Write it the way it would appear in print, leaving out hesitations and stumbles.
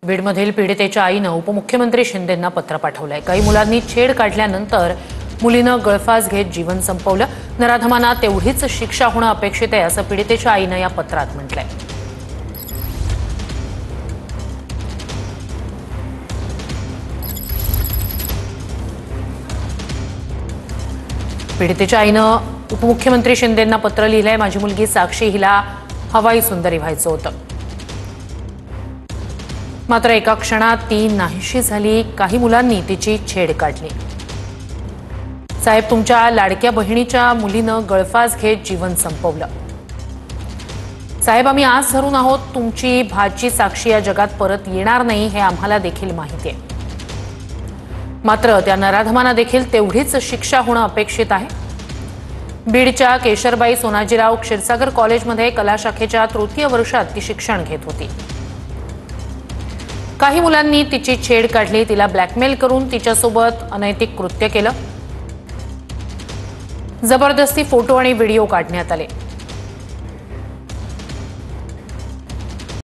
बीडमधील पीडितेच्या आईनं उपमुख्यमंत्री शिंदेंना पत्र पाठवलंय। काही मुलांनी छेड काढल्यानंतर मुलीनं गळफास घेत जीवन संपवलं। नराधमांना तेवढीच शिक्षा होणं अपेक्षित आहे असं पीडितेच्या आईनं या पत्रात म्हटलंय। पीडितेच्या आईनं उपमुख्यमंत्री शिंदेंना पत्र लिहिलंय। माझी मुलगी साक्षी हिला हवाई सुंदरी व्हायचं होतं, मात्र एका क्षणात ती नाहीशी झाली। काही मुलांनी तिची छेड काढली। साहेब, तुमच्या लाडक्या बहिणीच्या मुलीनं गळफास घेत जीवन संपवलं। साहेब, आम्ही आस धरून आहोत, तुमची भाची साक्षी या जगात परत येणार नाही हे आम्हाला देखील माहिती आहे, मात्र त्या नराधमांना देखील तेवढीच शिक्षा होणं अपेक्षित आहे। बीडच्या केशरबाई सोनाजीराव क्षीरसागर कॉलेजमध्ये कला शाखेच्या तृतीय वर्षात ती शिक्षण घेत होती। काही मुलांनी तिची छेड काढली, तिला ब्लॅकमेल करून तिच्यासोबत अनैतिक कृत्य केलं। जबरदस्ती फोटो आणि व्हिडिओ काढण्यात आले।